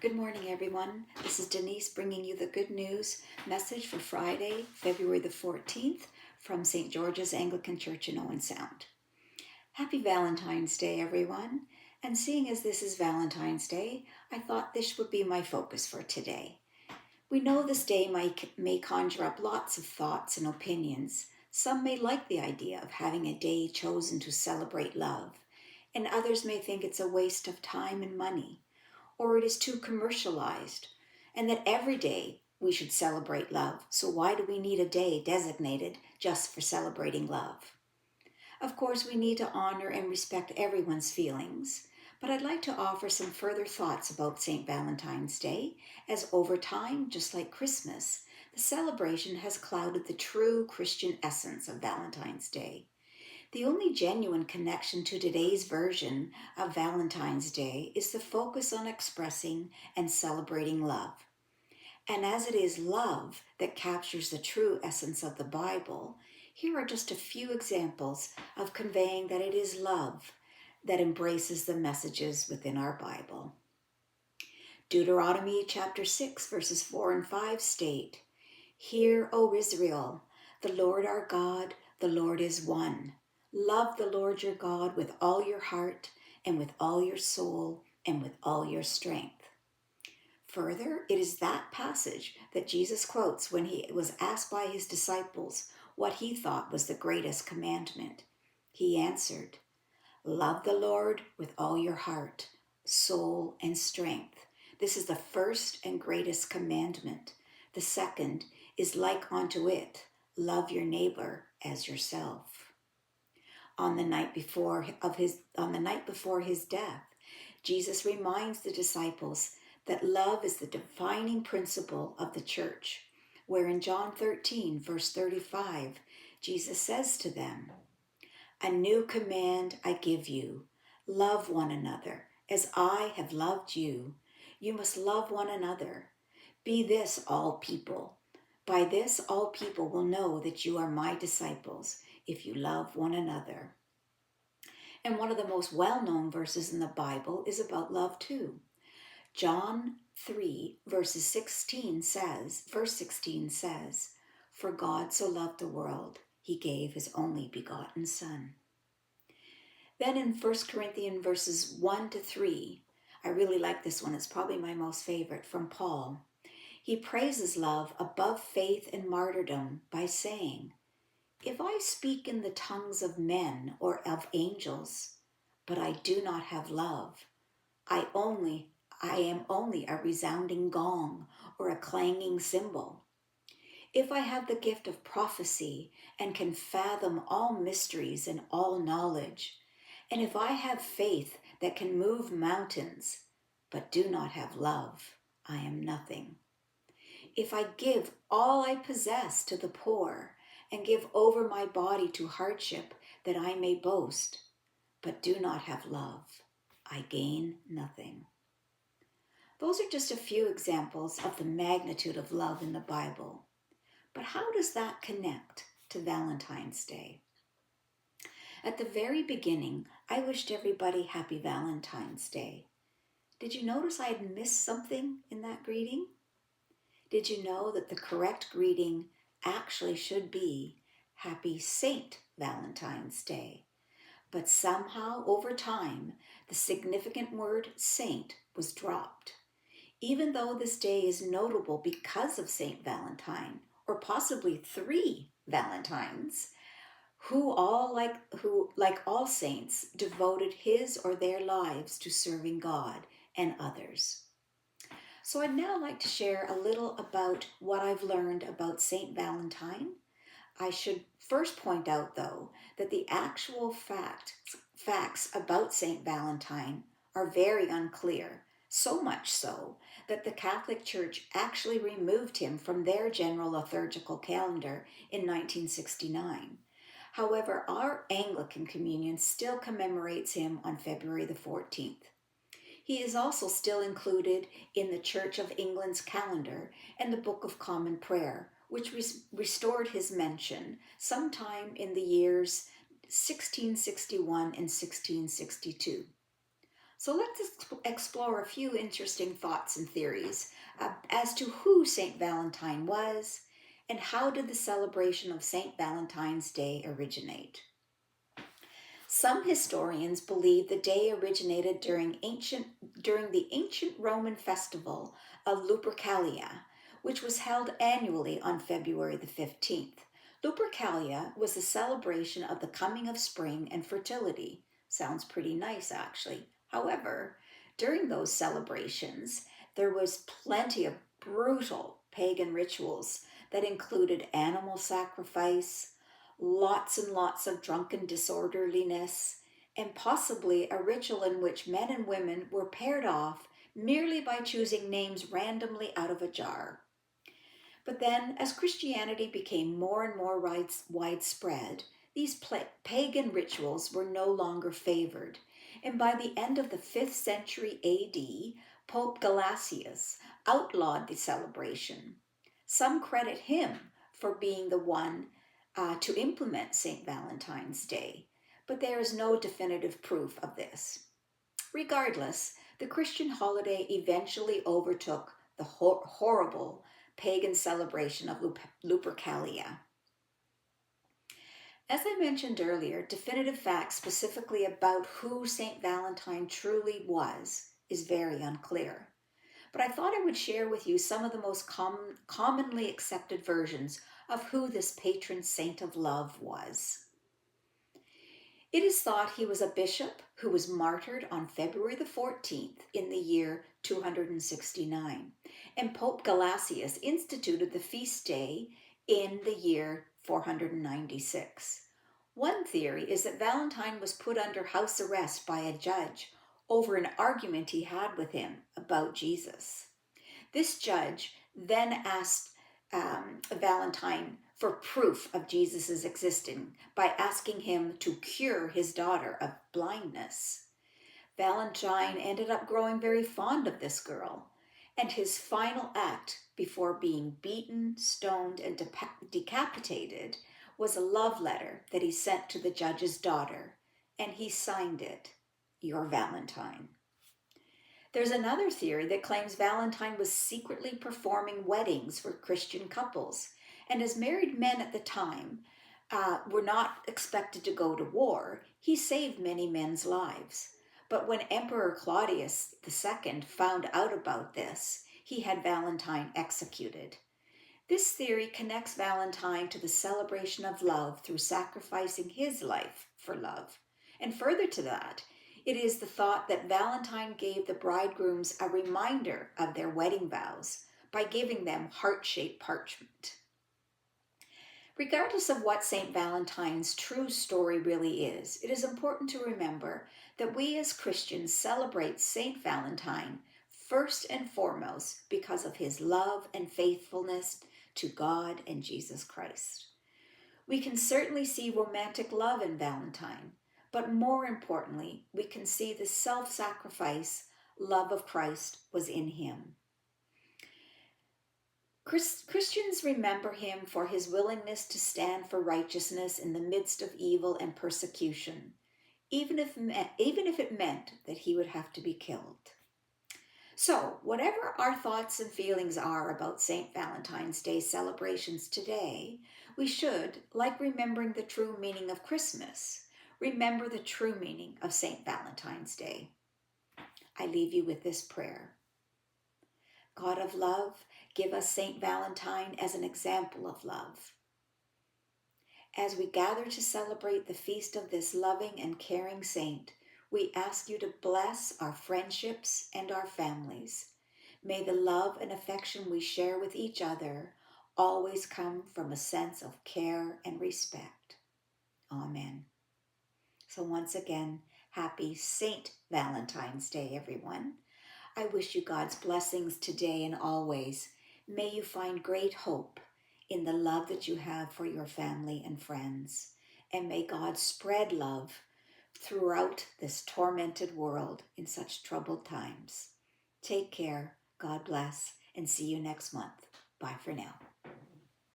Good morning, everyone. This is Denise bringing you the good news message for Friday, February the 14th from St. George's Anglican Church in Owen Sound. Happy Valentine's Day, everyone. And seeing as this is Valentine's Day, I thought this would be my focus for today. We know this day may conjure up lots of thoughts and opinions. Some may like the idea of having a day chosen to celebrate love, and others may think it's a waste of time and money, or it is too commercialized, and that every day we should celebrate love. So why do we need a day designated just for celebrating love? Of course, we need to honor and respect everyone's feelings, but I'd like to offer some further thoughts about St. Valentine's Day, as over time, just like Christmas, the celebration has clouded the true Christian essence of Valentine's Day. The only genuine connection to today's version of Valentine's Day is the focus on expressing and celebrating love. And as it is love that captures the true essence of the Bible, here are just a few examples of conveying that it is love that embraces the messages within our Bible. Deuteronomy chapter 6 verses 4 and 5 state, "Hear, O Israel, the Lord our God, the Lord is one. Love the Lord your God with all your heart and with all your soul and with all your strength." Further, it is that passage that Jesus quotes when he was asked by his disciples what he thought was the greatest commandment. He answered, "Love the Lord with all your heart, soul, and strength. This is the first and greatest commandment. The second is like unto it, love your neighbor as yourself." On the night before his death, Jesus reminds the disciples that love is the defining principle of the church, where in John 13, verse 35, Jesus says to them, "A new command I give you, love one another. As I have loved you, you must love one another. Be this all people. By this all people will know that you are my disciples, if you love one another." And one of the most well-known verses in the Bible is about love too. John 3 verse 16 says, "For God so loved the world, he gave his only begotten Son." Then in 1 Corinthians verses 1 to 3, I really like this one, it's probably my most favorite, from Paul. He praises love above faith and martyrdom by saying, "If I speak in the tongues of men or of angels, but I do not have love, I am only a resounding gong or a clanging cymbal. If I have the gift of prophecy and can fathom all mysteries and all knowledge, and if I have faith that can move mountains, but do not have love, I am nothing. If I give all I possess to the poor and give over my body to hardship that I may boast, but do not have love, I gain nothing." Those are just a few examples of the magnitude of love in the Bible. But how does that connect to Valentine's Day? At the very beginning, I wished everybody happy Valentine's Day. Did you notice I had missed something in that greeting? Did you know that the correct greeting actually should be Happy Saint Valentine's Day? But somehow, over time, the significant word saint was dropped. Even though this day is notable because of Saint Valentine, or possibly 3 Valentines, who, like all saints, devoted his or their lives to serving God and others. So I'd now like to share a little about what I've learned about Saint Valentine. I should first point out, though, that the actual facts about Saint Valentine are very unclear, so much so that the Catholic Church actually removed him from their general liturgical calendar in 1969. However, our Anglican Communion still commemorates him on February the 14th. He is also still included in the Church of England's calendar and the Book of Common Prayer, which restored his mention sometime in the years 1661 and 1662. So let's explore a few interesting thoughts and theories as to who St. Valentine was and how did the celebration of St. Valentine's Day originate. Some historians believe the day originated during the ancient Roman festival of Lupercalia, which was held annually on February the 15th. Lupercalia was a celebration of the coming of spring and fertility. Sounds pretty nice, actually. However, during those celebrations, there was plenty of brutal pagan rituals that included animal sacrifice, lots and lots of drunken disorderliness, and possibly a ritual in which men and women were paired off merely by choosing names randomly out of a jar. But then, as Christianity became more and more widespread, these pagan rituals were no longer favored, and by the end of the 5th century AD, Pope Gelasius outlawed the celebration. Some credit him for being the one to implement St. Valentine's Day, but there is no definitive proof of this. Regardless, the Christian holiday eventually overtook the horrible pagan celebration of Lupercalia. As I mentioned earlier, definitive facts specifically about who St. Valentine truly was is very unclear. But I thought I would share with you some of the most commonly accepted versions of who this patron saint of love was. It is thought he was a bishop who was martyred on February the 14th in the year 269, and Pope Gelasius instituted the feast day in the year 496. One theory is that Valentine was put under house arrest by a judge over an argument he had with him about Jesus. This judge then asked Valentine for proof of Jesus' existence by asking him to cure his daughter of blindness. Valentine ended up growing very fond of this girl, and his final act before being beaten, stoned, and decapitated was a love letter that he sent to the judge's daughter, and he signed it, "Your Valentine." There's another theory that claims Valentine was secretly performing weddings for Christian couples, and as married men at the time were not expected to go to war, he saved many men's lives. But when Emperor Claudius II found out about this, he had Valentine executed. This theory connects Valentine to the celebration of love through sacrificing his life for love. And further to that, it is the thought that Valentine gave the bridegrooms a reminder of their wedding vows by giving them heart-shaped parchment. Regardless of what St. Valentine's true story really is, it is important to remember that we as Christians celebrate St. Valentine first and foremost because of his love and faithfulness to God and Jesus Christ. We can certainly see romantic love in Valentine, but more importantly, we can see the self-sacrifice love of Christ was in him. Christians remember him for his willingness to stand for righteousness in the midst of evil and persecution, even if it meant that he would have to be killed. So, whatever our thoughts and feelings are about St. Valentine's Day celebrations today, we should, like remembering the true meaning of Christmas, remember the true meaning of St. Valentine's Day. I leave you with this prayer. God of love, give us St. Valentine as an example of love. As we gather to celebrate the feast of this loving and caring saint, we ask you to bless our friendships and our families. May the love and affection we share with each other always come from a sense of care and respect. Amen. So once again, happy St. Valentine's Day, everyone. I wish you God's blessings today and always. May you find great hope in the love that you have for your family and friends. And may God spread love throughout this tormented world in such troubled times. Take care, God bless, and see you next month. Bye for now.